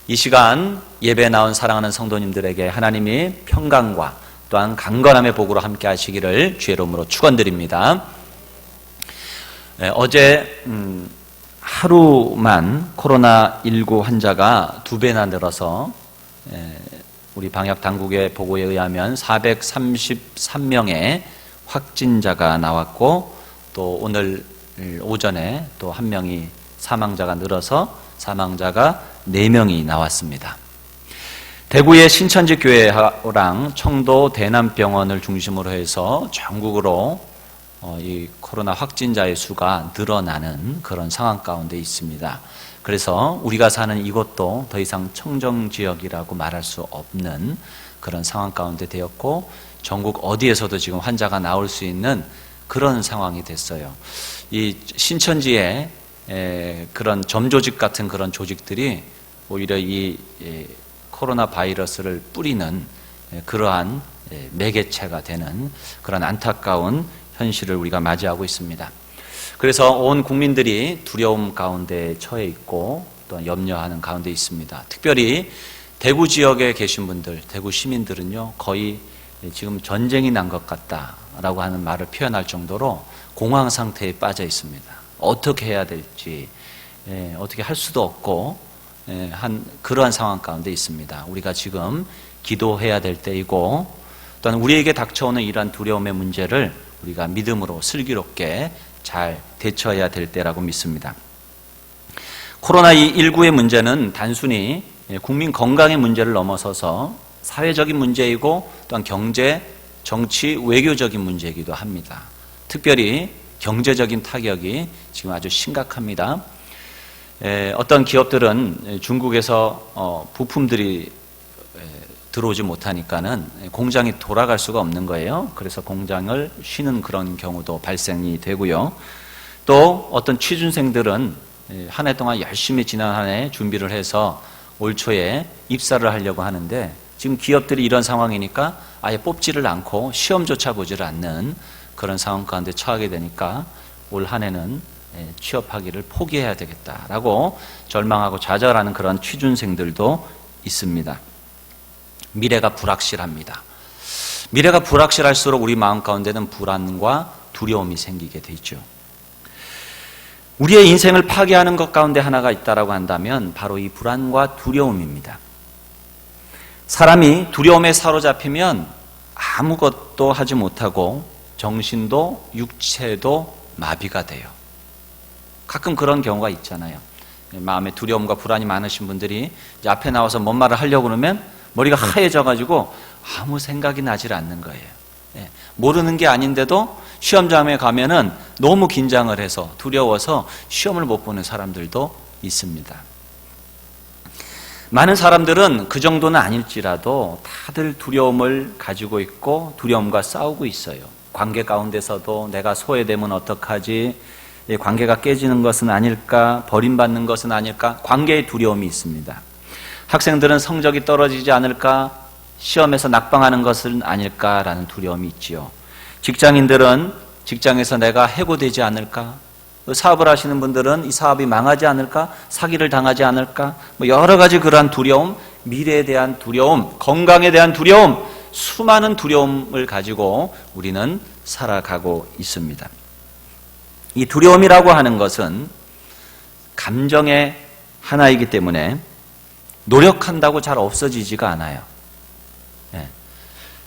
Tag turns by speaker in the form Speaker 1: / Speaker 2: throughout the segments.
Speaker 1: 이 시간 예배에 나온 사랑하는 성도님들에게 하나님이 평강과 또한 강건함의 복으로 함께 하시기를 주의 이름으로 축원드립니다. 어제 하루만 코로나19 환자가 2배나 늘어서 우리 방역 당국의 보고에 의하면 433명의 확진자가 나왔고, 또 오늘 오전에 또 한 명이 사망자가 늘어서 사망자가 4명이 나왔습니다. 대구의 신천지 교회랑 청도 대남병원을 중심으로 해서 전국으로 이 코로나 확진자의 수가 늘어나는 그런 상황 가운데 있습니다. 그래서 우리가 사는 이곳도 더 이상 청정지역이라고 말할 수 없는 그런 상황 가운데 되었고, 전국 어디에서도 지금 환자가 나올 수 있는 그런 상황이 됐어요. 이 신천지에 그런 점조직 같은 그런 조직들이 오히려 이 코로나 바이러스를 뿌리는 그러한 매개체가 되는 그런 안타까운 현실을 우리가 맞이하고 있습니다. 그래서 온 국민들이 두려움 가운데 처해 있고 또 염려하는 가운데 있습니다. 특별히 대구 지역에 계신 분들, 대구 시민들은요, 거의 지금 전쟁이 난 것 같다라고 하는 말을 표현할 정도로 공황 상태에 빠져 있습니다. 어떻게 해야 될지 어떻게 할 수도 없고 한 그러한 상황 가운데 있습니다. 우리가 지금 기도해야 될 때이고, 또한 우리에게 닥쳐오는 이러한 두려움의 문제를 우리가 믿음으로 슬기롭게 잘 대처해야 될 때라고 믿습니다. 코로나19의 문제는 단순히 국민 건강의 문제를 넘어서서 사회적인 문제이고 또한 경제, 정치, 외교적인 문제이기도 합니다. 특별히 경제적인 타격이 지금 아주 심각합니다. 어떤 기업들은 중국에서 부품들이 들어오지 못하니까는 공장이 돌아갈 수가 없는 거예요. 그래서 공장을 쉬는 그런 경우도 발생이 되고요. 또 어떤 취준생들은 한 해 동안 열심히 지난 한 해 준비를 해서 올 초에 입사를 하려고 하는데, 지금 기업들이 이런 상황이니까 아예 뽑지를 않고 시험조차 보지를 않는 그런 상황 가운데 처하게 되니까 올 한 해는 취업하기를 포기해야 되겠다라고 절망하고 좌절하는 그런 취준생들도 있습니다. 미래가 불확실합니다. 미래가 불확실할수록 우리 마음 가운데는 불안과 두려움이 생기게 되죠. 우리의 인생을 파괴하는 것 가운데 하나가 있다라고 한다면 바로 이 불안과 두려움입니다. 사람이 두려움에 사로잡히면 아무것도 하지 못하고 정신도 육체도 마비가 돼요. 가끔 그런 경우가 있잖아요. 마음에 두려움과 불안이 많으신 분들이 이제 앞에 나와서 뭔 말을 하려고 그러면 머리가 하얘져가지고 아무 생각이 나질 않는 거예요. 모르는 게 아닌데도 시험장에 가면은 너무 긴장을 해서 두려워서 시험을 못 보는 사람들도 있습니다. 많은 사람들은 그 정도는 아닐지라도 다들 두려움을 가지고 있고 두려움과 싸우고 있어요. 관계 가운데서도 내가 소외되면 어떡하지? 관계가 깨지는 것은 아닐까? 버림받는 것은 아닐까? 관계의 두려움이 있습니다. 학생들은 성적이 떨어지지 않을까? 시험에서 낙방하는 것은 아닐까라는 두려움이 있지요. 직장인들은 직장에서 내가 해고되지 않을까? 사업을 하시는 분들은 이 사업이 망하지 않을까? 사기를 당하지 않을까? 여러 가지 그러한 두려움, 미래에 대한 두려움, 건강에 대한 두려움, 수많은 두려움을 가지고 우리는 살아가고 있습니다. 이 두려움이라고 하는 것은 감정의 하나이기 때문에 노력한다고 잘 없어지지가 않아요.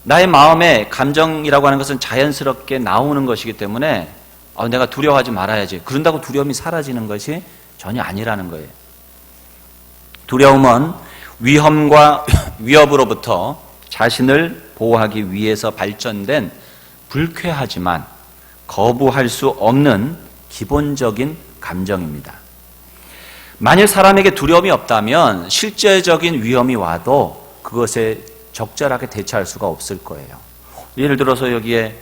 Speaker 1: 나의 마음에 감정이라고 하는 것은 자연스럽게 나오는 것이기 때문에 내가 두려워하지 말아야지, 그런다고 두려움이 사라지는 것이 전혀 아니라는 거예요. 두려움은 위험과 위협으로부터 자신을 보호하기 위해서 발전된 불쾌하지만 거부할 수 없는 기본적인 감정입니다. 만일 사람에게 두려움이 없다면 실제적인 위험이 와도 그것에 적절하게 대처할 수가 없을 거예요. 예를 들어서 여기에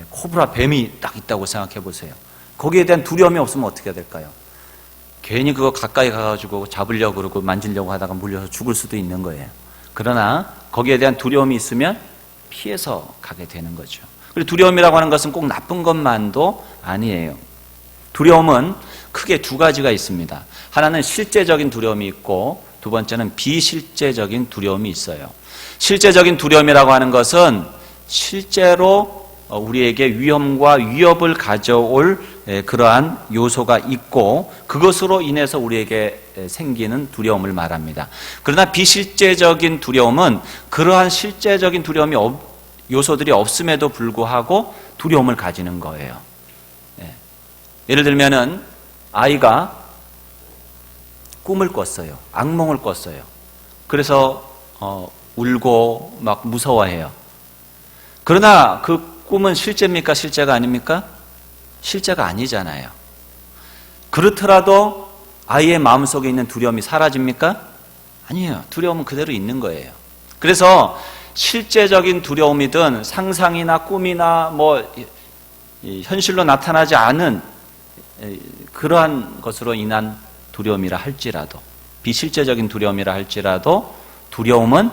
Speaker 1: 코브라 뱀이 딱 있다고 생각해 보세요. 거기에 대한 두려움이 없으면 어떻게 될까요? 괜히 그거 가까이 가가지고 잡으려고 그러고 만지려고 하다가 물려서 죽을 수도 있는 거예요. 그러나 거기에 대한 두려움이 있으면 피해서 가게 되는 거죠. 그리고 두려움이라고 하는 것은 꼭 나쁜 것만도 아니에요. 두려움은 크게 두 가지가 있습니다. 하나는 실제적인 두려움이 있고 두 번째는 비실제적인 두려움이 있어요. 실제적인 두려움이라고 하는 것은 실제로 우리에게 위험과 위협을 가져올 그러한 요소가 있고 그것으로 인해서 우리에게 생기는 두려움을 말합니다. 그러나 비실제적인 두려움은 그러한 실제적인 두려움이 요소들이 없음에도 불구하고 두려움을 가지는 거예요. 예를 들면은 아이가 꿈을 꿨어요. 악몽을 꿨어요. 그래서 울고 막 무서워해요. 그러나 그 꿈은 실제입니까? 실제가 아닙니까? 실제가 아니잖아요. 그렇더라도 아이의 마음속에 있는 두려움이 사라집니까? 아니에요. 두려움은 그대로 있는 거예요. 그래서 실제적인 두려움이든 상상이나 꿈이나 현실로 나타나지 않은 그러한 것으로 인한 두려움이라 할지라도 비실제적인 두려움이라 할지라도 두려움은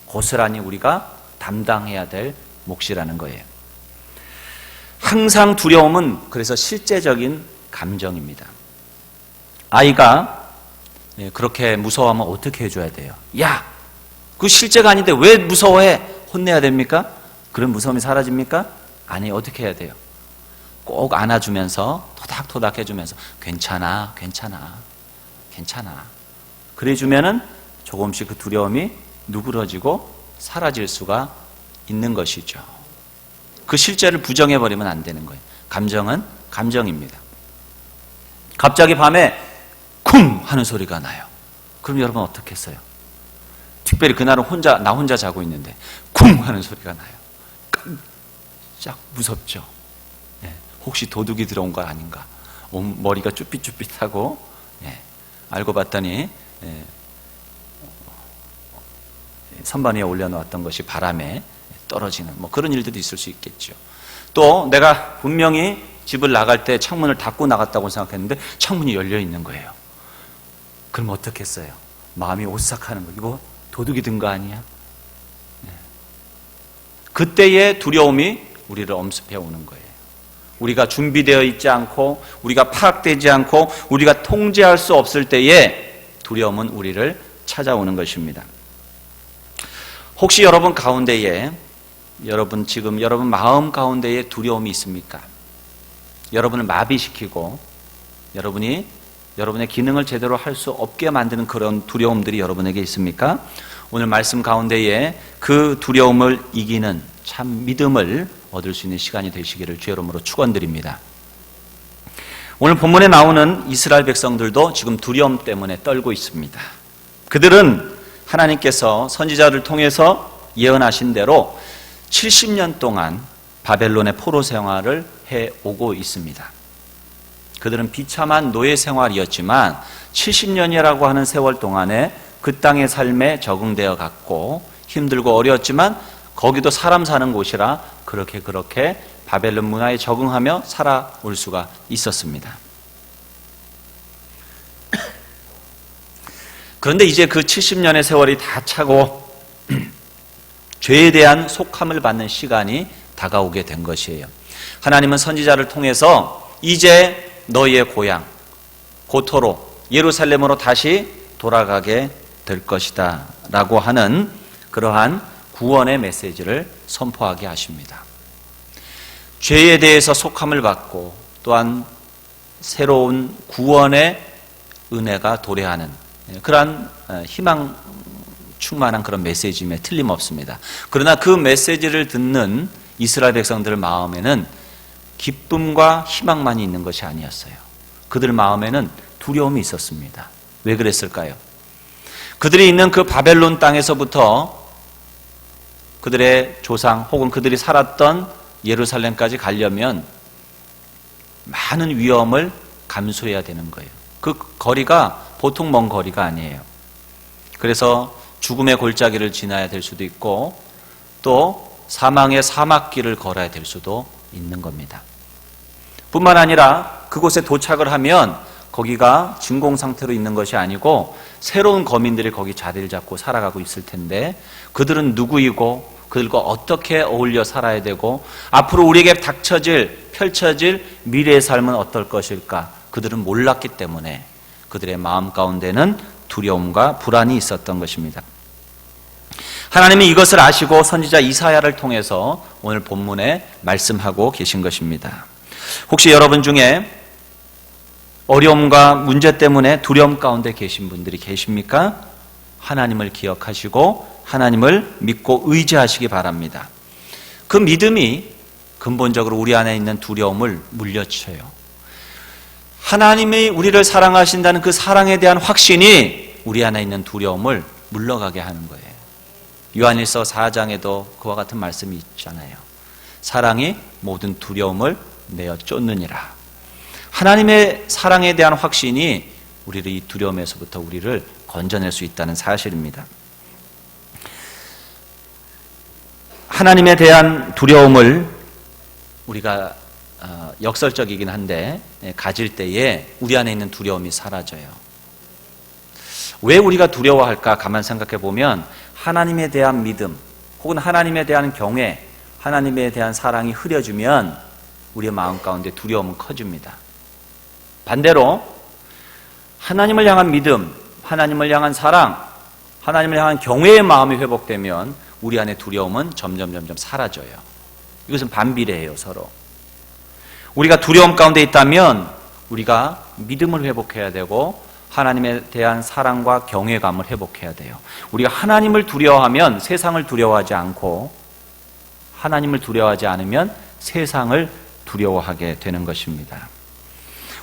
Speaker 1: 고스란히 우리가 담당해야 될 몫이라는 거예요. 항상 두려움은 그래서 실제적인 감정입니다. 아이가 그렇게 무서워하면 어떻게 해줘야 돼요? 야! 그거 실제가 아닌데 왜 무서워해? 혼내야 됩니까? 그런 무서움이 사라집니까? 아니, 어떻게 해야 돼요? 꼭 안아주면서 토닥토닥 해주면서 괜찮아, 괜찮아, 괜찮아. 그래주면은 조금씩 그 두려움이 누그러지고 사라질 수가 있는 것이죠. 그 실제를 부정해버리면 안 되는 거예요. 감정은 감정입니다. 갑자기 밤에 쿵 하는 소리가 나요. 그럼 여러분 어떻게 했어요? 특별히 그날은 나 혼자 자고 있는데 쿵 하는 소리가 나요. 깜짝 무섭죠. 혹시 도둑이 들어온 거 아닌가? 머리가 쭈삣쭈삣하고 알고 봤더니 선반 위에 올려놓았던 것이 바람에 떨어지는 그런 일들도 있을 수 있겠죠. 또 내가 분명히 집을 나갈 때 창문을 닫고 나갔다고 생각했는데 창문이 열려 있는 거예요. 그럼 어떻게 했어요? 마음이 오싹하는 거예요. 이거 도둑이 든 거 아니야? 그때의 두려움이 우리를 엄습해 오는 거예요. 우리가 준비되어 있지 않고 우리가 파악되지 않고 우리가 통제할 수 없을 때에 두려움은 우리를 찾아오는 것입니다. 혹시 여러분 가운데에 여러분 마음 가운데에 두려움이 있습니까? 여러분을 마비시키고 여러분의 기능을 제대로 할 수 없게 만드는 그런 두려움들이 여러분에게 있습니까? 오늘 말씀 가운데에 그 두려움을 이기는 참 믿음을 얻을 수 있는 시간이 되시기를 주의 이름으로 축원드립니다. 오늘 본문에 나오는 이스라엘 백성들도 지금 두려움 때문에 떨고 있습니다. 그들은 하나님께서 선지자를 통해서 예언하신 대로 70년 동안 바벨론의 포로 생활을 해오고 있습니다. 그들은 비참한 노예 생활이었지만 70년이라고 하는 세월 동안에 그 땅의 삶에 적응되어 갔고 힘들고 어려웠지만 거기도 사람 사는 곳이라 그렇게 바벨론 문화에 적응하며 살아올 수가 있었습니다. 그런데 이제 그 70년의 세월이 다 차고 죄에 대한 속함을 받는 시간이 다가오게 된 것이에요. 하나님은 선지자를 통해서 이제 너희의 고향 고토로 예루살렘으로 다시 돌아가게 될 것이다 라고 하는 그러한 구원의 메시지를 선포하게 하십니다. 죄에 대해서 속함을 받고 또한 새로운 구원의 은혜가 도래하는 그러한 희망 충만한 그런 메시지임에 틀림없습니다. 그러나 그 메시지를 듣는 이스라엘 백성들 마음에는 기쁨과 희망만이 있는 것이 아니었어요. 그들 마음에는 두려움이 있었습니다. 왜 그랬을까요? 그들이 있는 그 바벨론 땅에서부터 그들의 조상 혹은 그들이 살았던 예루살렘까지 가려면 많은 위험을 감수해야 되는 거예요. 그 거리가 보통 먼 거리가 아니에요. 그래서 죽음의 골짜기를 지나야 될 수도 있고 또 사망의 사막길을 걸어야 될 수도 있는 겁니다. 뿐만 아니라 그곳에 도착을 하면 거기가 진공 상태로 있는 것이 아니고 새로운 거민들이 거기 자리를 잡고 살아가고 있을 텐데 그들은 누구이고 그들과 어떻게 어울려 살아야 되고 앞으로 우리에게 펼쳐질 미래의 삶은 어떨 것일까 그들은 몰랐기 때문에 그들의 마음 가운데는 두려움과 불안이 있었던 것입니다. 하나님이 이것을 아시고 선지자 이사야를 통해서 오늘 본문에 말씀하고 계신 것입니다. 혹시 여러분 중에 어려움과 문제 때문에 두려움 가운데 계신 분들이 계십니까? 하나님을 기억하시고 하나님을 믿고 의지하시기 바랍니다. 그 믿음이 근본적으로 우리 안에 있는 두려움을 물리쳐요. 하나님이 우리를 사랑하신다는 그 사랑에 대한 확신이 우리 안에 있는 두려움을 물러가게 하는 거예요. 요한일서 4장에도 그와 같은 말씀이 있잖아요. 사랑이 모든 두려움을 내어 쫓느니라. 하나님의 사랑에 대한 확신이 우리를 이 두려움에서부터 우리를 건져낼 수 있다는 사실입니다. 하나님에 대한 두려움을 우리가 역설적이긴 한데 가질 때에 우리 안에 있는 두려움이 사라져요. 왜 우리가 두려워할까? 가만 생각해 보면 하나님에 대한 믿음 혹은 하나님에 대한 경외, 하나님에 대한 사랑이 흐려지면 우리의 마음 가운데 두려움은 커집니다. 반대로 하나님을 향한 믿음, 하나님을 향한 사랑, 하나님을 향한 경외의 마음이 회복되면 우리 안에 두려움은 점점 사라져요. 이것은 반비례해요, 서로. 우리가 두려움 가운데 있다면 우리가 믿음을 회복해야 되고 하나님에 대한 사랑과 경외감을 회복해야 돼요. 우리가 하나님을 두려워하면 세상을 두려워하지 않고 하나님을 두려워하지 않으면 세상을 두려워하게 되는 것입니다.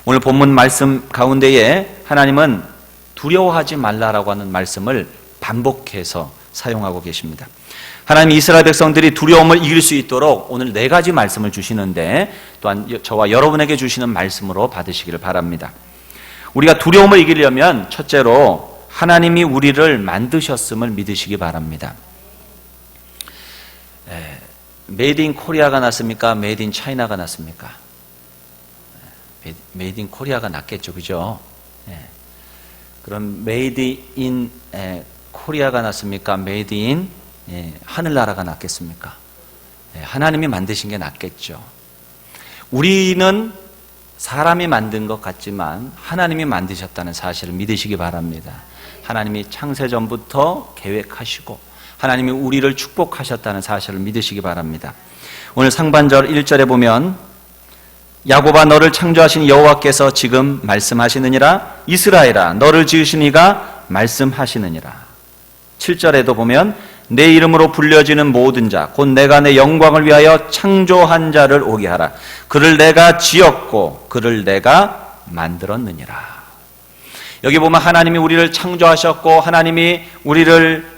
Speaker 1: 오늘 본문 말씀 가운데에 하나님은 두려워하지 말라라고 하는 말씀을 반복해서 사용하고 계십니다. 하나님 이스라엘 백성들이 두려움을 이길 수 있도록 오늘 4가지 말씀을 주시는데 또한 저와 여러분에게 주시는 말씀으로 받으시기를 바랍니다. 우리가 두려움을 이기려면 첫째로 하나님이 우리를 만드셨음을 믿으시기 바랍니다. 메이드 인 코리아가 낫습니까? 메이드 인 차이나가 낫습니까? 메이드 인 코리아가 낫겠죠, 그죠? 그럼 메이드 인 코리아가 낫습니까? 메이드 인 하늘나라가 낫겠습니까? 하나님이 만드신 게 낫겠죠. 우리는 사람이 만든 것 같지만 하나님이 만드셨다는 사실을 믿으시기 바랍니다. 하나님이 창세전부터 계획하시고 하나님이 우리를 축복하셨다는 사실을 믿으시기 바랍니다. 오늘 상반절 1절에 보면 야곱아 너를 창조하신 여호와께서 지금 말씀하시느니라. 이스라엘아 너를 지으신 이가 말씀하시느니라. 7절에도 보면 내 이름으로 불려지는 모든 자 곧 내가 내 영광을 위하여 창조한 자를 오게 하라. 그를 내가 지었고 그를 내가 만들었느니라. 여기 보면 하나님이 우리를 창조하셨고 하나님이 우리를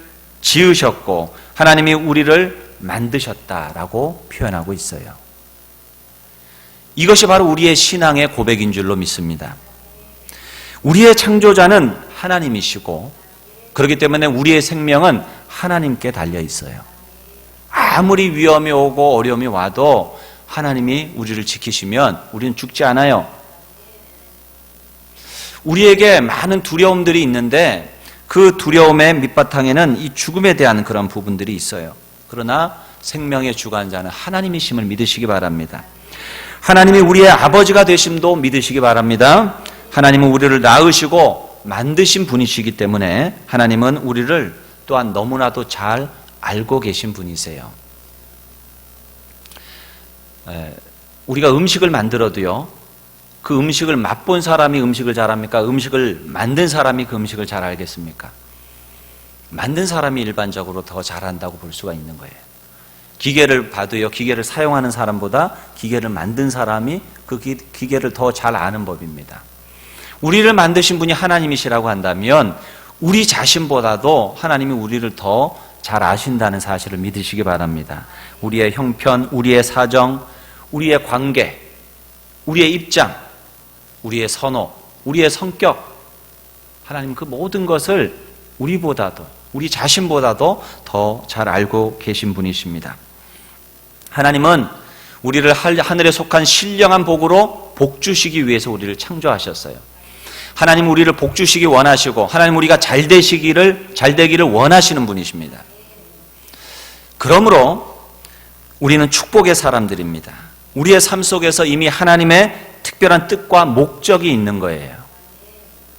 Speaker 1: 지으셨고 하나님이 우리를 만드셨다라고 표현하고 있어요. 이것이 바로 우리의 신앙의 고백인 줄로 믿습니다. 우리의 창조자는 하나님이시고 그렇기 때문에 우리의 생명은 하나님께 달려 있어요. 아무리 위험이 오고 어려움이 와도 하나님이 우리를 지키시면 우리는 죽지 않아요. 우리에게 많은 두려움들이 있는데 그 두려움의 밑바탕에는 이 죽음에 대한 그런 부분들이 있어요. 그러나 생명의 주관자는 하나님이심을 믿으시기 바랍니다. 하나님이 우리의 아버지가 되심도 믿으시기 바랍니다. 하나님은 우리를 낳으시고 만드신 분이시기 때문에 하나님은 우리를 또한 너무나도 잘 알고 계신 분이세요. 우리가 음식을 만들어도요, 그 음식을 맛본 사람이 음식을 잘합니까? 음식을 만든 사람이 그 음식을 잘 알겠습니까? 만든 사람이 일반적으로 더 잘한다고 볼 수가 있는 거예요. 기계를 봐도요, 기계를 사용하는 사람보다 기계를 만든 사람이 그 기계를 더 잘 아는 법입니다. 우리를 만드신 분이 하나님이시라고 한다면 우리 자신보다도 하나님이 우리를 더 잘 아신다는 사실을 믿으시기 바랍니다. 우리의 형편, 우리의 사정, 우리의 관계, 우리의 입장, 우리의 선호, 우리의 성격, 하나님 그 모든 것을 우리보다도, 우리 자신보다도 더 잘 알고 계신 분이십니다. 하나님은 우리를 하늘에 속한 신령한 복으로 복 주시기 위해서 우리를 창조하셨어요. 하나님 우리를 복 주시기 원하시고 하나님 우리가 잘 되기를 원하시는 분이십니다. 그러므로 우리는 축복의 사람들입니다. 우리의 삶 속에서 이미 하나님의 특별한 뜻과 목적이 있는 거예요.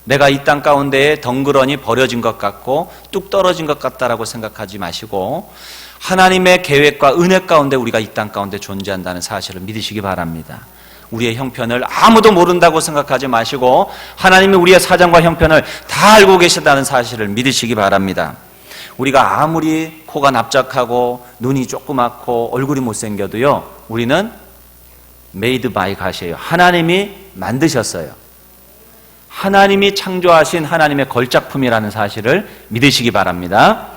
Speaker 1: 내가 이 땅 가운데에 덩그러니 버려진 것 같고 뚝 떨어진 것 같다라고 생각하지 마시고 하나님의 계획과 은혜 가운데 우리가 이 땅 가운데 존재한다는 사실을 믿으시기 바랍니다. 우리의 형편을 아무도 모른다고 생각하지 마시고 하나님이 우리의 사정과 형편을 다 알고 계신다는 사실을 믿으시기 바랍니다. 우리가 아무리 코가 납작하고 눈이 조그맣고 얼굴이 못생겨도요, 우리는 made by God이에요. 하나님이 만드셨어요. 하나님이 창조하신 하나님의 걸작품이라는 사실을 믿으시기 바랍니다.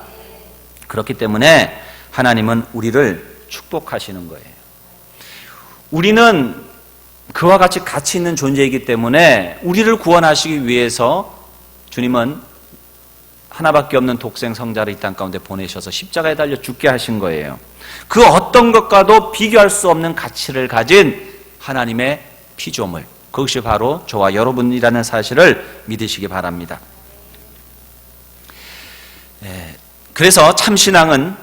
Speaker 1: 그렇기 때문에 하나님은 우리를 축복하시는 거예요. 우리는 그와 같이 가치 있는 존재이기 때문에 우리를 구원하시기 위해서 주님은 하나밖에 없는 독생 성자를 이 땅 가운데 보내셔서 십자가에 달려 죽게 하신 거예요. 그 어떤 것과도 비교할 수 없는 가치를 가진 하나님의 피조물, 그것이 바로 저와 여러분이라는 사실을 믿으시기 바랍니다. 그래서 참신앙은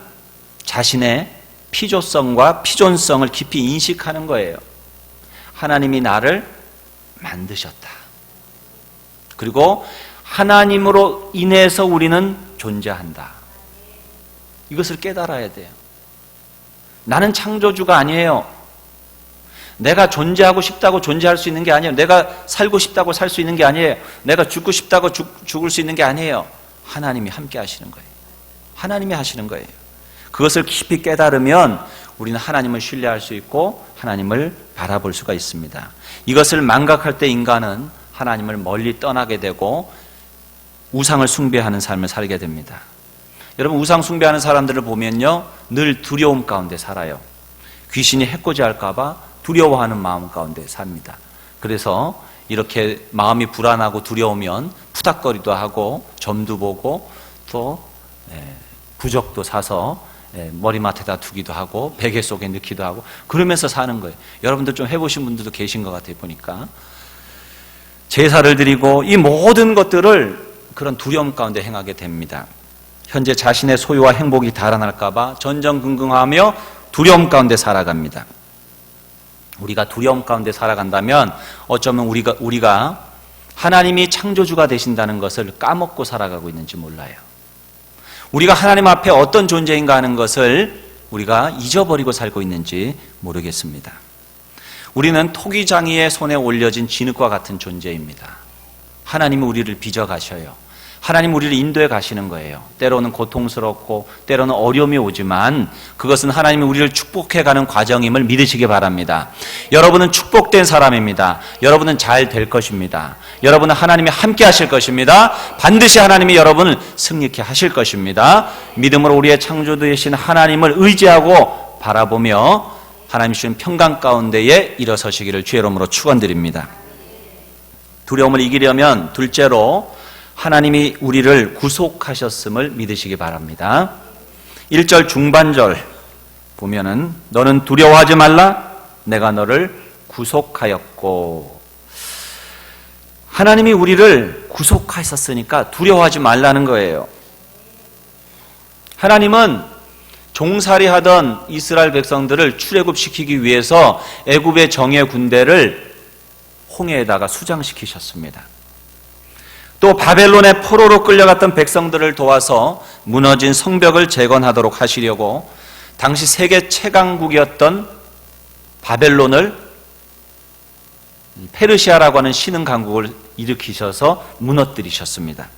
Speaker 1: 자신의 피조성과 피존성을 깊이 인식하는 거예요. 하나님이 나를 만드셨다. 그리고 하나님으로 인해서 우리는 존재한다. 이것을 깨달아야 돼요. 나는 창조주가 아니에요. 내가 존재하고 싶다고 존재할 수 있는 게 아니에요. 내가 살고 싶다고 살 수 있는 게 아니에요. 내가 죽고 싶다고 죽을 수 있는 게 아니에요. 하나님이 함께 하시는 거예요. 하나님이 하시는 거예요. 그것을 깊이 깨달으면 우리는 하나님을 신뢰할 수 있고 하나님을 바라볼 수가 있습니다. 이것을 망각할 때 인간은 하나님을 멀리 떠나게 되고 우상을 숭배하는 삶을 살게 됩니다. 여러분, 우상 숭배하는 사람들을 보면요, 늘 두려움 가운데 살아요. 귀신이 해코지할까 봐 두려워하는 마음 가운데 삽니다. 그래서 이렇게 마음이 불안하고 두려우면 푸닥거리도 하고 점도 보고 또 부적도 사서 머리맡에다 두기도 하고 베개 속에 넣기도 하고 그러면서 사는 거예요. 여러분들 좀 해보신 분들도 계신 것 같아요. 보니까 제사를 드리고 이 모든 것들을 그런 두려움 가운데 행하게 됩니다. 현재 자신의 소유와 행복이 달아날까 봐 전전긍긍하며 두려움 가운데 살아갑니다. 우리가 두려움 가운데 살아간다면 어쩌면 우리가 하나님이 창조주가 되신다는 것을 까먹고 살아가고 있는지 몰라요. 우리가 하나님 앞에 어떤 존재인가 하는 것을 우리가 잊어버리고 살고 있는지 모르겠습니다. 우리는 토기장이의 손에 올려진 진흙과 같은 존재입니다. 하나님이 우리를 빚어가셔요. 하나님 우리를 인도해 가시는 거예요. 때로는 고통스럽고 때로는 어려움이 오지만 그것은 하나님이 우리를 축복해가는 과정임을 믿으시기 바랍니다. 여러분은 축복된 사람입니다. 여러분은 잘 될 것입니다. 여러분은 하나님이 함께 하실 것입니다. 반드시 하나님이 여러분을 승리케 하실 것입니다. 믿음으로 우리의 창조주이신 하나님을 의지하고 바라보며 하나님 주신 평강 가운데에 일어서시기를 주의 이름으로 축원드립니다. 두려움을 이기려면 둘째로 하나님이 우리를 구속하셨음을 믿으시기 바랍니다. 1절 중반절 보면은 너는 두려워하지 말라 내가 너를 구속하였고, 하나님이 우리를 구속하셨으니까 두려워하지 말라는 거예요. 하나님은 종살이하던 이스라엘 백성들을 출애굽시키기 위해서 애굽의 정예 군대를 홍해에다가 수장시키셨습니다. 또 바벨론의 포로로 끌려갔던 백성들을 도와서 무너진 성벽을 재건하도록 하시려고 당시 세계 최강국이었던 바벨론을 페르시아라고 하는 신흥 강국을 일으키셔서 무너뜨리셨습니다.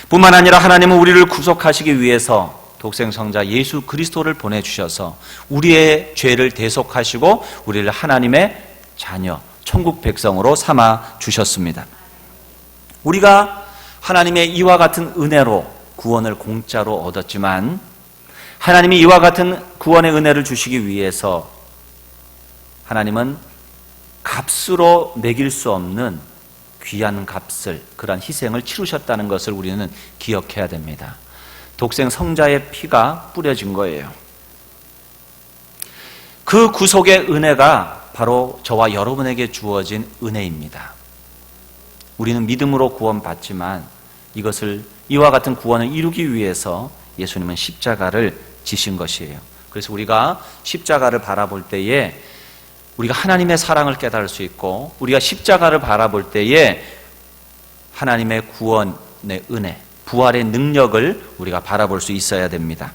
Speaker 1: 뿐만 아니라 하나님은 우리를 구속하시기 위해서 독생성자 예수 그리스도를 보내주셔서 우리의 죄를 대속하시고 우리를 하나님의 자녀, 천국 백성으로 삼아 주셨습니다. 우리가 하나님의 이와 같은 은혜로 구원을 공짜로 얻었지만 하나님이 이와 같은 구원의 은혜를 주시기 위해서 하나님은 값으로 매길 수 없는 귀한 값을, 그러한 희생을 치르셨다는 것을 우리는 기억해야 됩니다. 독생 성자의 피가 뿌려진 거예요. 그 구속의 은혜가 바로 저와 여러분에게 주어진 은혜입니다. 우리는 믿음으로 구원받지만 이것을 이와 같은 구원을 이루기 위해서 예수님은 십자가를 지신 것이에요. 그래서 우리가 십자가를 바라볼 때에 우리가 하나님의 사랑을 깨달을 수 있고, 우리가 십자가를 바라볼 때에 하나님의 구원의 은혜, 부활의 능력을 우리가 바라볼 수 있어야 됩니다.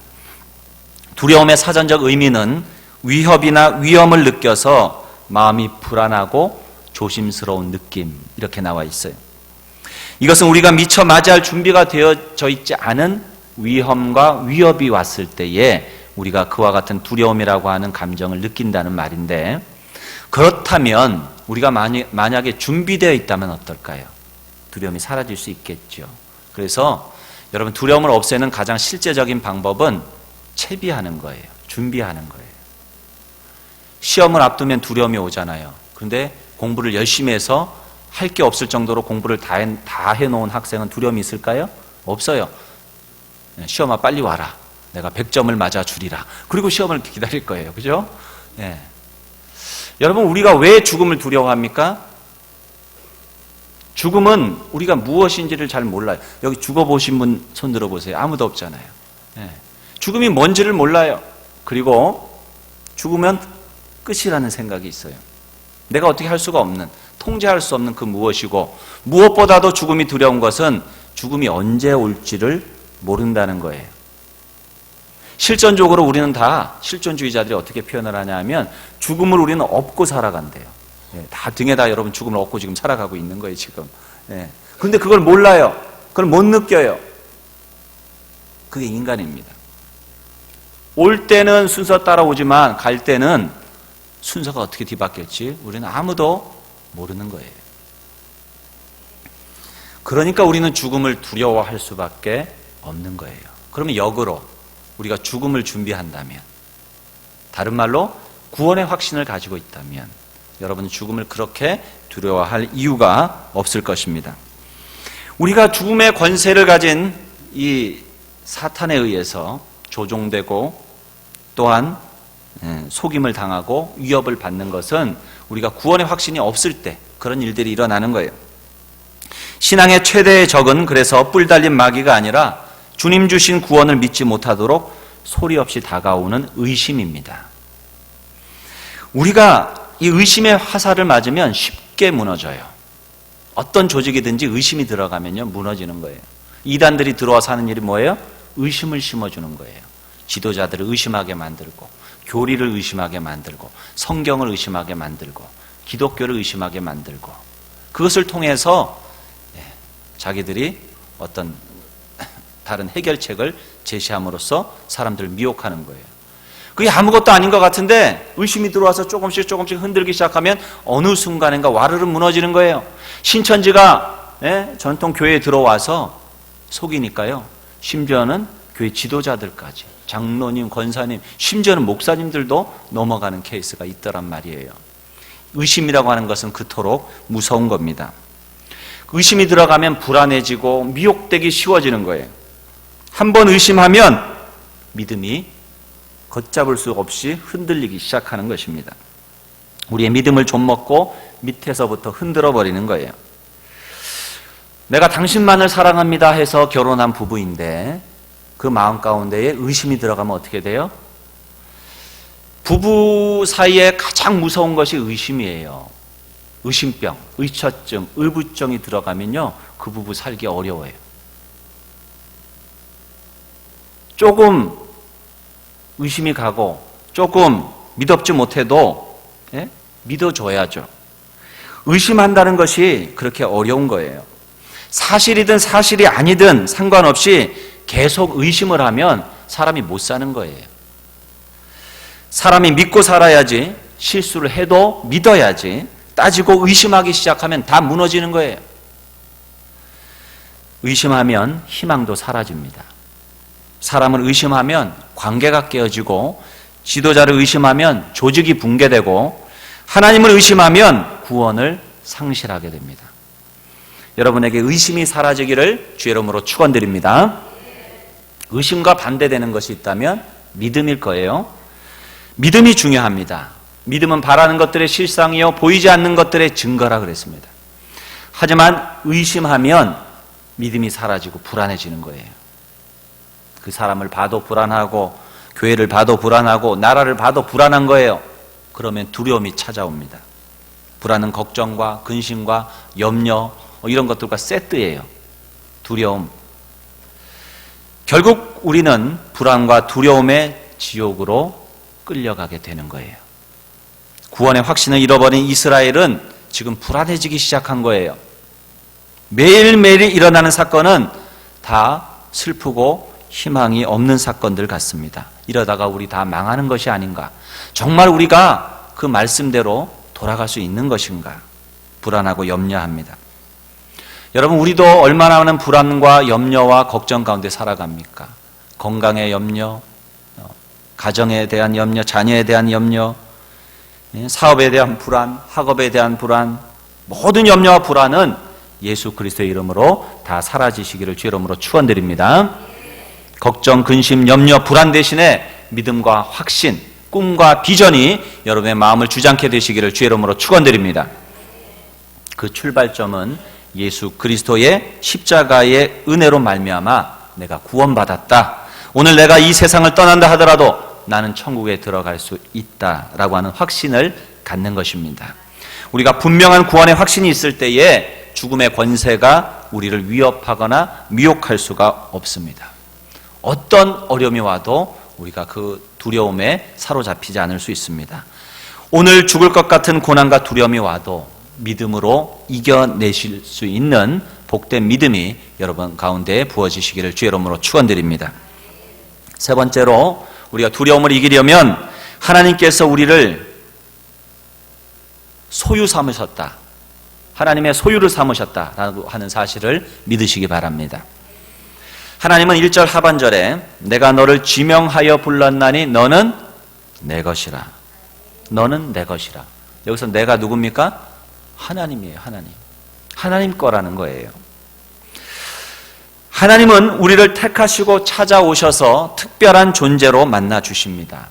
Speaker 1: 두려움의 사전적 의미는 위협이나 위험을 느껴서 마음이 불안하고 조심스러운 느낌, 이렇게 나와 있어요. 이것은 우리가 미처 맞이할 준비가 되어져 있지 않은 위험과 위협이 왔을 때에 우리가 그와 같은 두려움이라고 하는 감정을 느낀다는 말인데, 그렇다면 우리가 만약에 준비되어 있다면 어떨까요? 두려움이 사라질 수 있겠죠. 그래서 여러분, 두려움을 없애는 가장 실제적인 방법은 채비하는 거예요. 준비하는 거예요. 시험을 앞두면 두려움이 오잖아요. 그런데 공부를 열심히 해서 할 게 없을 정도로 공부를 다 해놓은 학생은 두려움이 있을까요? 없어요. 시험아 빨리 와라. 내가 100점을 맞아주리라. 그리고 시험을 기다릴 거예요. 그죠? 예. 여러분, 우리가 왜 죽음을 두려워합니까? 죽음은 우리가 무엇인지를 잘 몰라요. 여기 죽어보신 분 손 들어보세요. 아무도 없잖아요. 예. 죽음이 뭔지를 몰라요. 그리고 죽으면 끝이라는 생각이 있어요. 내가 어떻게 할 수가 없는, 통제할 수 없는 그 무엇이고, 무엇보다도 죽음이 두려운 것은 죽음이 언제 올지를 모른다는 거예요. 실전적으로 우리는 다, 실존주의자들이 어떻게 표현을 하냐 하면 죽음을 우리는 업고 살아간대요. 예, 다 등에다 여러분 죽음을 업고 지금 살아가고 있는 거예요, 지금. 예. 그런데 그걸 몰라요. 그걸 못 느껴요. 그게 인간입니다. 올 때는 순서 따라오지만 갈 때는 순서가 어떻게 뒤바뀔지 우리는 아무도 모르는 거예요. 그러니까 우리는 죽음을 두려워할 수밖에 없는 거예요. 그러면 역으로 우리가 죽음을 준비한다면, 다른 말로 구원의 확신을 가지고 있다면 여러분은 죽음을 그렇게 두려워할 이유가 없을 것입니다. 우리가 죽음의 권세를 가진 이 사탄에 의해서 조종되고 또한 속임을 당하고 위협을 받는 것은 우리가 구원의 확신이 없을 때 그런 일들이 일어나는 거예요. 신앙의 최대의 적은 그래서 뿔 달린 마귀가 아니라 주님 주신 구원을 믿지 못하도록 소리 없이 다가오는 의심입니다. 우리가 이 의심의 화살을 맞으면 쉽게 무너져요. 어떤 조직이든지 의심이 들어가면요, 무너지는 거예요. 이단들이 들어와서 하는 일이 뭐예요? 의심을 심어주는 거예요. 지도자들을 의심하게 만들고, 교리를 의심하게 만들고, 성경을 의심하게 만들고, 기독교를 의심하게 만들고, 그것을 통해서 자기들이 어떤 다른 해결책을 제시함으로써 사람들을 미혹하는 거예요. 그게 아무것도 아닌 것 같은데 의심이 들어와서 조금씩 흔들기 시작하면 어느 순간인가 와르르 무너지는 거예요. 신천지가 전통 교회에 들어와서 속이니까요, 심지어는 교회 지도자들까지, 장로님, 권사님, 심지어는 목사님들도 넘어가는 케이스가 있더란 말이에요. 의심이라고 하는 것은 그토록 무서운 겁니다. 의심이 들어가면 불안해지고 미혹되기 쉬워지는 거예요. 한번 의심하면 믿음이 걷잡을 수 없이 흔들리기 시작하는 것입니다. 우리의 믿음을 좀먹고 밑에서부터 흔들어 버리는 거예요. 내가 당신만을 사랑합니다 해서 결혼한 부부인데 그 마음 가운데에 의심이 들어가면 어떻게 돼요? 부부 사이에 가장 무서운 것이 의심이에요. 의심병, 의처증, 의부증이 들어가면요, 그 부부 살기 어려워요. 조금 의심이 가고 조금 믿었지 못해도 믿어줘야죠. 의심한다는 것이 그렇게 어려운 거예요. 사실이든 사실이 아니든 상관없이 계속 의심을 하면 사람이 못 사는 거예요. 사람이 믿고 살아야지, 실수를 해도 믿어야지, 따지고 의심하기 시작하면 다 무너지는 거예요. 의심하면 희망도 사라집니다. 사람을 의심하면 관계가 깨어지고, 지도자를 의심하면 조직이 붕괴되고, 하나님을 의심하면 구원을 상실하게 됩니다. 여러분에게 의심이 사라지기를 주의 이름으로 축원드립니다. 의심과 반대되는 것이 있다면 믿음일 거예요. 믿음이 중요합니다. 믿음은 바라는 것들의 실상이요 보이지 않는 것들의 증거라 그랬습니다. 하지만 의심하면 믿음이 사라지고 불안해지는 거예요. 그 사람을 봐도 불안하고, 교회를 봐도 불안하고, 나라를 봐도 불안한 거예요. 그러면 두려움이 찾아옵니다. 불안은 걱정과 근심과 염려, 이런 것들과 세트예요. 두려움. 결국 우리는 불안과 두려움의 지옥으로 끌려가게 되는 거예요. 구원의 확신을 잃어버린 이스라엘은 지금 불안해지기 시작한 거예요. 매일매일 일어나는 사건은 다 슬프고 희망이 없는 사건들 같습니다. 이러다가 우리 다 망하는 것이 아닌가? 정말 우리가 그 말씀대로 돌아갈 수 있는 것인가? 불안하고 염려합니다. 여러분, 우리도 얼마나 많은 불안과 염려와 걱정 가운데 살아갑니까? 건강의 염려, 가정에 대한 염려, 자녀에 대한 염려, 사업에 대한 불안, 학업에 대한 불안, 모든 염려와 불안은 예수 그리스도의 이름으로 다 사라지시기를 주 이름으로 축원드립니다. 걱정, 근심, 염려, 불안 대신에 믿음과 확신, 꿈과 비전이 여러분의 마음을 주장케 되시기를 주 이름으로 축원드립니다. 그 출발점은 예수 그리스도의 십자가의 은혜로 말미암아 내가 구원받았다. 오늘 내가 이 세상을 떠난다 하더라도 나는 천국에 들어갈 수 있다라고 하는 확신을 갖는 것입니다. 우리가 분명한 구원의 확신이 있을 때에 죽음의 권세가 우리를 위협하거나 미혹할 수가 없습니다. 어떤 어려움이 와도 우리가 그 두려움에 사로잡히지 않을 수 있습니다. 오늘 죽을 것 같은 고난과 두려움이 와도 믿음으로 이겨내실 수 있는 복된 믿음이 여러분 가운데 부어지시기를 주의 이름으로 축원드립니다. 세 번째로 우리가 두려움을 이기려면 하나님께서 우리를 소유 삼으셨다. 하나님의 소유를 삼으셨다라고 하는 사실을 믿으시기 바랍니다. 하나님은 1절 하반절에 내가 너를 지명하여 불렀나니 너는 내 것이라. 너는 내 것이라. 여기서 내가 누굽니까? 하나님이에요. 하나님. 하나님 거라는 거예요. 하나님은 우리를 택하시고 찾아오셔서 특별한 존재로 만나 주십니다.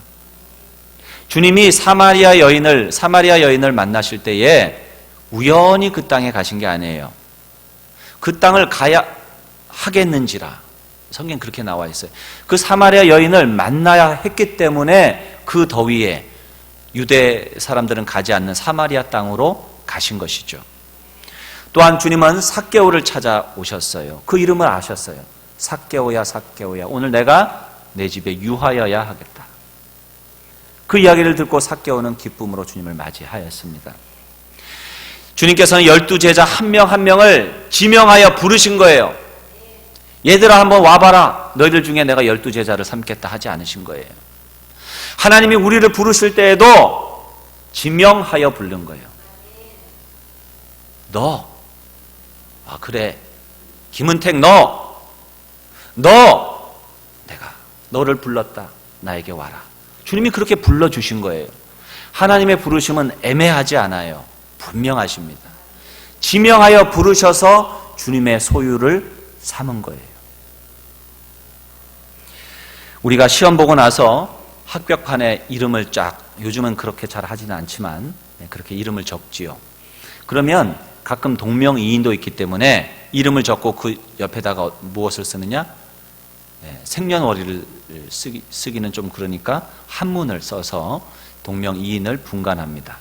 Speaker 1: 주님이 사마리아 여인을 만나실 때에 우연히 그 땅에 가신 게 아니에요. 그 땅을 가야 하겠는지라. 성경 그렇게 나와 있어요. 그 사마리아 여인을 만나야 했기 때문에 그 더위에 유대 사람들은 가지 않는 사마리아 땅으로 가신 것이죠. 또한 주님은 삭개오를 찾아오셨어요. 그 이름을 아셨어요. 삭개오야, 삭개오야, 오늘 내가 내 집에 유하여야 하겠다. 그 이야기를 듣고 삭개오는 기쁨으로 주님을 맞이하였습니다. 주님께서는 12제자 한 명 한 명을 지명하여 부르신 거예요. 얘들아 한번 와봐라. 너희들 중에 내가 12제자를 삼겠다 하지 않으신 거예요. 하나님이 우리를 부르실 때에도 지명하여 부른 거예요. 너, 그래, 김은택 내가 너를 불렀다. 나에게 와라. 주님이 그렇게 불러주신 거예요. 하나님의 부르심은 애매하지 않아요. 분명하십니다. 지명하여 부르셔서 주님의 소유를 삼은 거예요. 우리가 시험 보고 나서 합격판에 이름을 요즘은 그렇게 잘 하지는 않지만 그렇게 이름을 적지요. 그러면 가끔 동명이인도 있기 때문에 이름을 적고 그 옆에다가 무엇을 쓰느냐? 생년월일을 쓰기는 좀 그러니까 한문을 써서 동명이인을 분간합니다.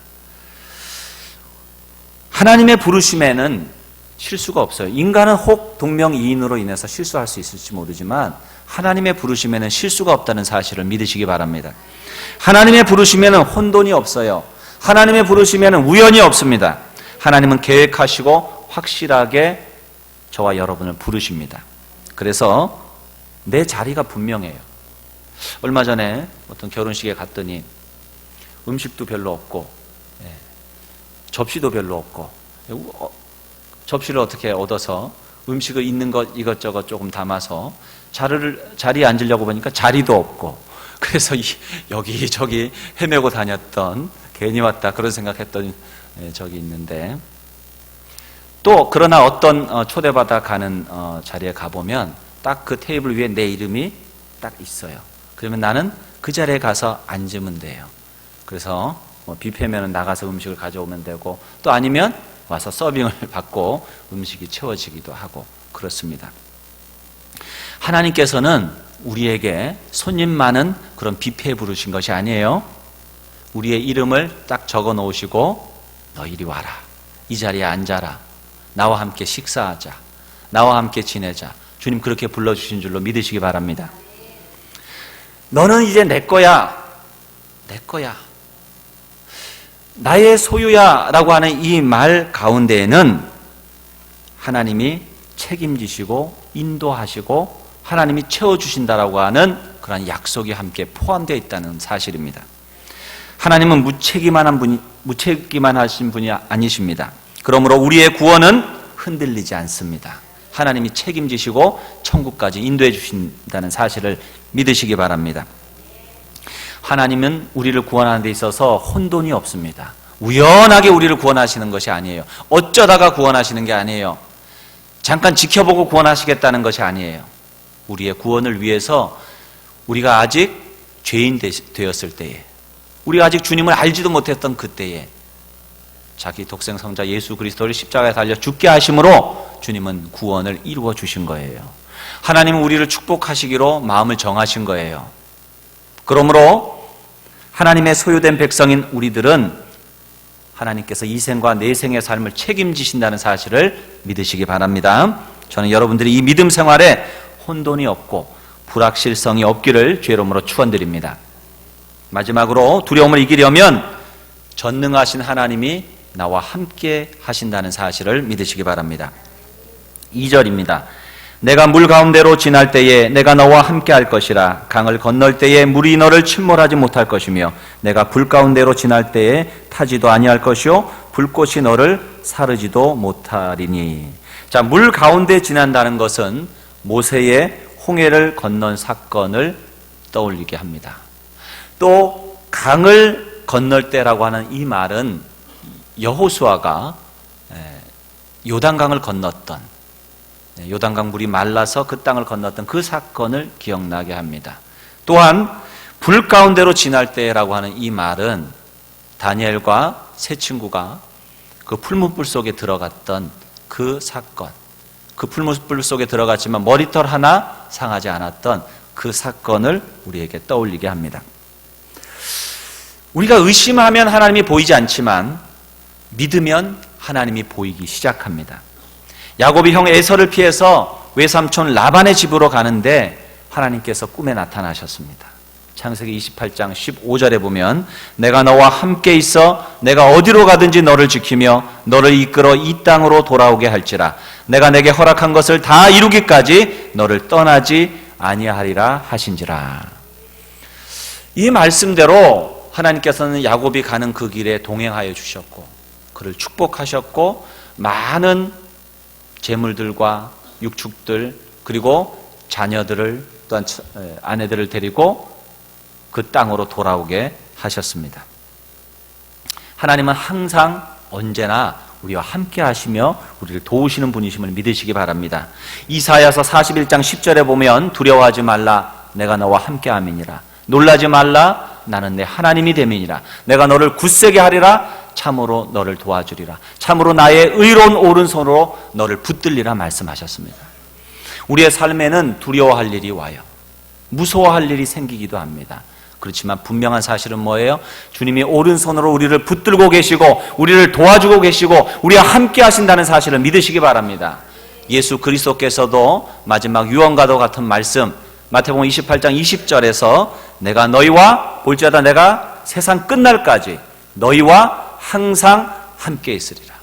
Speaker 1: 하나님의 부르심에는 실수가 없어요. 인간은 혹 동명이인으로 인해서 실수할 수 있을지 모르지만 하나님의 부르심에는 실수가 없다는 사실을 믿으시기 바랍니다. 하나님의 부르심에는 혼돈이 없어요. 하나님의 부르심에는 우연이 없습니다. 하나님은 계획하시고 확실하게 저와 여러분을 부르십니다. 그래서 내 자리가 분명해요. 얼마 전에 어떤 결혼식에 갔더니 음식도 별로 없고 접시도 별로 없고 접시를 어떻게 얻어서 음식을 있는 것 이것저것 조금 담아서 자리에 앉으려고 보니까 자리도 없고 그래서 여기저기 헤매고 다녔던 괜히 왔다 그런 생각했던 적이 있는데 또 그러나 어떤 초대받아 가는 자리에 가보면 딱 그 테이블 위에 내 이름이 딱 있어요. 그러면 나는 그 자리에 가서 앉으면 돼요. 그래서 뷔페면 나가서 음식을 가져오면 되고 또 아니면 와서 서빙을 받고 음식이 채워지기도 하고 그렇습니다. 하나님께서는 우리에게 손님 많은 그런 뷔페에 부르신 것이 아니에요. 우리의 이름을 딱 적어 놓으시고 너 이리 와라. 이 자리에 앉아라. 나와 함께 식사하자, 나와 함께 지내자. 주님 그렇게 불러주신 줄로 믿으시기 바랍니다. 너는 이제 내 거야, 내 거야, 나의 소유야 라고 하는 이 말 가운데에는 하나님이 책임지시고 인도하시고 하나님이 채워주신다라고 하는 그런 약속이 함께 포함되어 있다는 사실입니다. 하나님은 무책임하신 분이 아니십니다. 그러므로 우리의 구원은 흔들리지 않습니다. 하나님이 책임지시고 천국까지 인도해 주신다는 사실을 믿으시기 바랍니다. 하나님은 우리를 구원하는 데 있어서 혼돈이 없습니다. 우연하게 우리를 구원하시는 것이 아니에요. 어쩌다가 구원하시는 게 아니에요. 잠깐 지켜보고 구원하시겠다는 것이 아니에요. 우리의 구원을 위해서 우리가 아직 죄인 되었을 때에, 우리가 아직 주님을 알지도 못했던 그때에 자기 독생성자 예수 그리스도를 십자가에 달려 죽게 하심으로 주님은 구원을 이루어 주신 거예요. 하나님은 우리를 축복하시기로 마음을 정하신 거예요. 그러므로 하나님의 소유된 백성인 우리들은 하나님께서 이 생과 내생의 삶을 책임지신다는 사실을 믿으시기 바랍니다. 저는 여러분들이 이 믿음 생활에 혼돈이 없고 불확실성이 없기를 주의 이름으로 축원드립니다. 마지막으로 두려움을 이기려면 전능하신 하나님이 나와 함께 하신다는 사실을 믿으시기 바랍니다. 2절입니다. 내가 물 가운데로 지날 때에 내가 너와 함께 할 것이라. 강을 건널 때에 물이 너를 침몰하지 못할 것이며 내가 불 가운데로 지날 때에 타지도 아니할 것이요 불꽃이 너를 사르지도 못하리니. 자, 물 가운데 지난다는 것은 모세의 홍해를 건넌 사건을 떠올리게 합니다. 또 강을 건널 때라고 하는 이 말은 여호수아가 요단강을 건넜던, 요단강 물이 말라서 그 땅을 건넜던 그 사건을 기억나게 합니다. 또한 불 가운데로 지날 때라고 하는 이 말은 다니엘과 세 친구가 그 풀무불 속에 들어갔던 그 사건, 그 풀무불 속에 들어갔지만 머리털 하나 상하지 않았던 그 사건을 우리에게 떠올리게 합니다. 우리가 의심하면 하나님이 보이지 않지만 믿으면 하나님이 보이기 시작합니다. 야곱이 형 에서를 피해서 외삼촌 라반의 집으로 가는데 하나님께서 꿈에 나타나셨습니다. 창세기 28장 15절에 보면 내가 너와 함께 있어 내가 어디로 가든지 너를 지키며 너를 이끌어 이 땅으로 돌아오게 할지라. 내가 내게 허락한 것을 다 이루기까지 너를 떠나지 아니하리라 하신지라. 이 말씀대로 하나님께서는 야곱이 가는 그 길에 동행하여 주셨고 그를 축복하셨고 많은 재물들과 육축들 그리고 자녀들을 또한 아내들을 데리고 그 땅으로 돌아오게 하셨습니다. 하나님은 항상 언제나 우리와 함께 하시며 우리를 도우시는 분이심을 믿으시기 바랍니다. 이사야서 41장 10절에 보면 두려워하지 말라 내가 너와 함께 함이니라. 놀라지 말라 나는 내 하나님이 됨이니라. 내가 너를 굳세게 하리라. 참으로 너를 도와주리라. 참으로 나의 의로운 오른손으로 너를 붙들리라 말씀하셨습니다. 우리의 삶에는 두려워할 일이 와요. 무서워할 일이 생기기도 합니다. 그렇지만 분명한 사실은 뭐예요? 주님이 오른손으로 우리를 붙들고 계시고 우리를 도와주고 계시고 우리와 함께 하신다는 사실을 믿으시기 바랍니다. 예수 그리스도께서도 마지막 유언과도 같은 말씀 마태복음 28장 20절에서 내가 너희와 볼지어다 내가 세상 끝날까지 너희와 항상 함께 있으리라.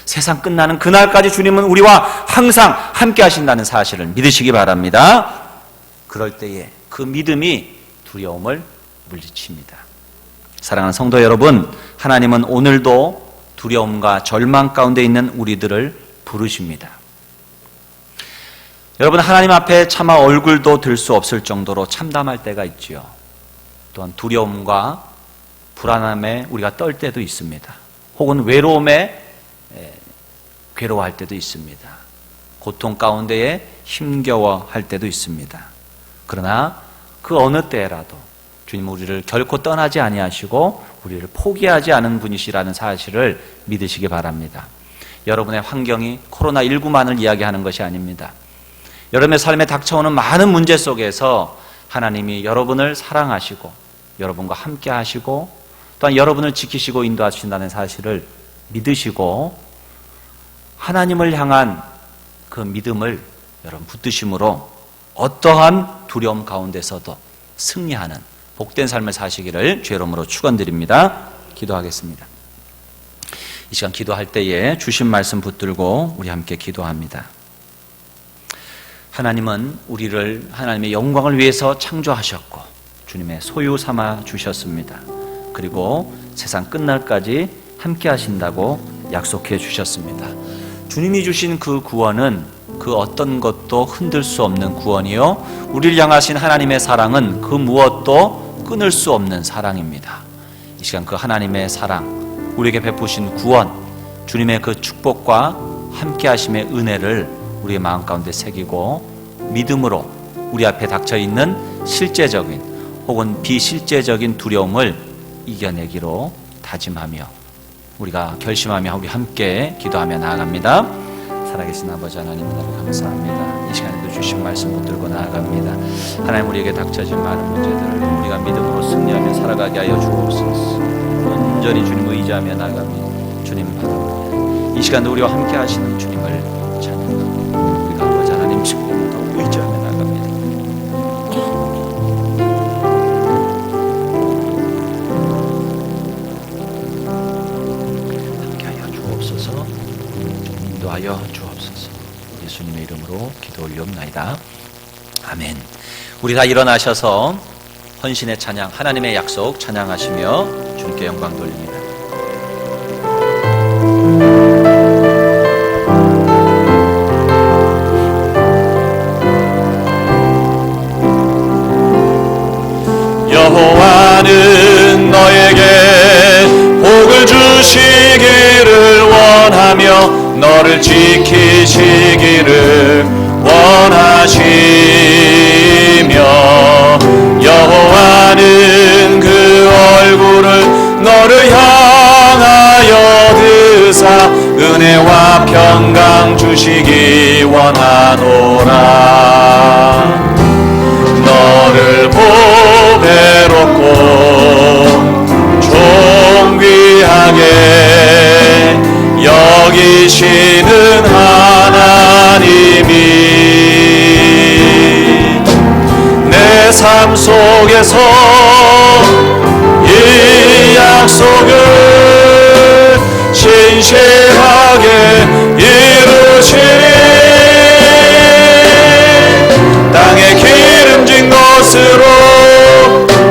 Speaker 1: 세상 끝나는 그날까지 주님은 우리와 항상 함께 하신다는 사실을 믿으시기 바랍니다. 그럴 때에 그 믿음이 두려움을 물리칩니다. 사랑하는 성도 여러분, 하나님은 오늘도 두려움과 절망 가운데 있는 우리들을 부르십니다. 여러분, 하나님 앞에 차마 얼굴도 들 수 없을 정도로 참담할 때가 있지요. 또한 두려움과 불안함에 우리가 떨 때도 있습니다. 혹은 외로움에 괴로워할 때도 있습니다. 고통 가운데에 힘겨워할 때도 있습니다. 그러나 그 어느 때라도 주님은 우리를 결코 떠나지 아니하시고 우리를 포기하지 않은 분이시라는 사실을 믿으시기 바랍니다. 여러분의 환경이 코로나19만을 이야기하는 것이 아닙니다. 여러분의 삶에 닥쳐오는 많은 문제 속에서 하나님이 여러분을 사랑하시고 여러분과 함께 하시고 또한 여러분을 지키시고 인도하신다는 사실을 믿으시고 하나님을 향한 그 믿음을 여러분 붙드심으로 어떠한 두려움 가운데서도 승리하는 복된 삶을 사시기를 주의 이름으로 축원드립니다. 기도하겠습니다. 이 시간 기도할 때에 주신 말씀 붙들고 우리 함께 기도합니다. 하나님은 우리를 하나님의 영광을 위해서 창조하셨고 주님의 소유 삼아 주셨습니다. 그리고 세상 끝날까지 함께 하신다고 약속해 주셨습니다. 주님이 주신 그 구원은 그 어떤 것도 흔들 수 없는 구원이요, 우리를 향하신 하나님의 사랑은 그 무엇도 끊을 수 없는 사랑입니다. 이 시간 그 하나님의 사랑, 우리에게 베푸신 구원, 주님의 그 축복과 함께 하심의 은혜를 우리의 마음 가운데 새기고 믿음으로 우리 앞에 닥쳐 있는 실제적인 혹은 비실제적인 두려움을 이겨내기로 다짐하며 우리가 결심하며 우리 함께 기도하며 나아갑니다. 살아계신 아버지 하나님, 나를 감사합니다. 이 시간에도 주신 말씀 붙들고 나아갑니다. 하나님, 우리에게 닥쳐진 많은 문제들을 우리가 믿음으로 승리하며 살아가게 하여 주옵소서. 온전히 주님을 의지하며 나아갑니다. 주님 바랍니다. 이 시간도 우리와 함께 하시는 주님을 찬양합니다. 우리가 아버지 하나님 신령을 더 의지하며 나아갑니다. 함께하여 주옵소서. 인도하여 주옵소서. 예수님의 이름으로 기도 올리옵나이다. 아멘. 우리 다 일어나셔서 헌신의 찬양, 하나님의 약속 찬양하시며 주님께 영광 돌립니다.
Speaker 2: 여호와는 너에게 복을 주시기를 원하며 너를 지키시기를 원하시며 여호와는 그 얼굴을 너를 향하여 드사 은혜와 평강 주시기 원하노라. 너를 보배롭고 존귀하게 여기시는 하나님이 내 삶 속에서 이 약속을 신실하게 이루시리. 땅에 기름진 것으로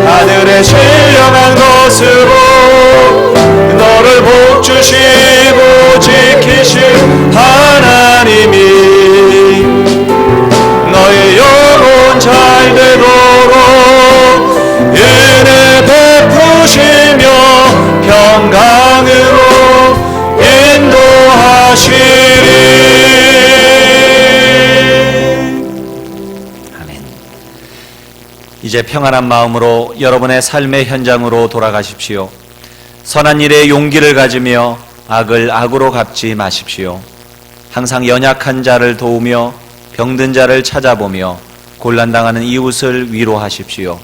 Speaker 2: 하늘에 신령한 것으로 너를 복주시고 지키실 하나님이 너의 영혼 잘 되도록 은혜 베푸시며 평강으로 인도하시리.
Speaker 1: 이제 평안한 마음으로 여러분의 삶의 현장으로 돌아가십시오. 선한 일에 용기를 가지며 악을 악으로 갚지 마십시오. 항상 연약한 자를 도우며 병든 자를 찾아보며 곤란당하는 이웃을 위로하십시오.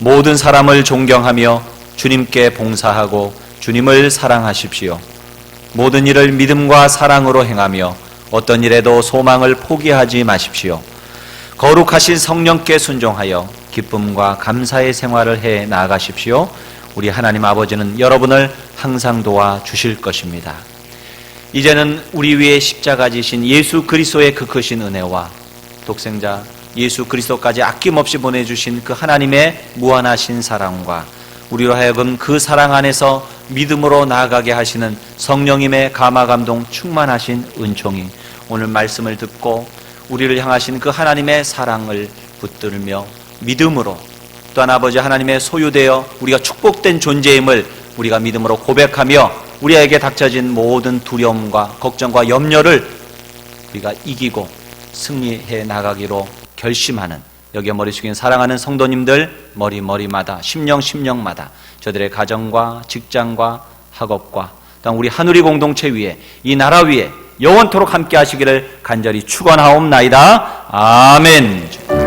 Speaker 1: 모든 사람을 존경하며 주님께 봉사하고 주님을 사랑하십시오. 모든 일을 믿음과 사랑으로 행하며 어떤 일에도 소망을 포기하지 마십시오. 거룩하신 성령께 순종하여 기쁨과 감사의 생활을 해 나아가십시오. 우리 하나님 아버지는 여러분을 항상 도와주실 것입니다. 이제는 우리 위에 십자가 지신 예수 그리스도의 그 크신 은혜와 독생자 예수 그리스도까지 아낌없이 보내주신 그 하나님의 무한하신 사랑과 우리로 하여금 그 사랑 안에서 믿음으로 나아가게 하시는 성령님의 감화감동 충만하신 은총이 오늘 말씀을 듣고 우리를 향하신 그 하나님의 사랑을 붙들며 믿음으로 또한 아버지 하나님의 소유되어 우리가 축복된 존재임을 우리가 믿음으로 고백하며 우리에게 닥쳐진 모든 두려움과 걱정과 염려를 우리가 이기고 승리해 나가기로 결심하는, 여기에 머리 숙인 사랑하는 성도님들 머리마다 심령마다 저들의 가정과 직장과 학업과 또한 우리 하누리 공동체 위에 이 나라 위에 영원토록 함께 하시기를 간절히 축원하옵나이다. 아멘.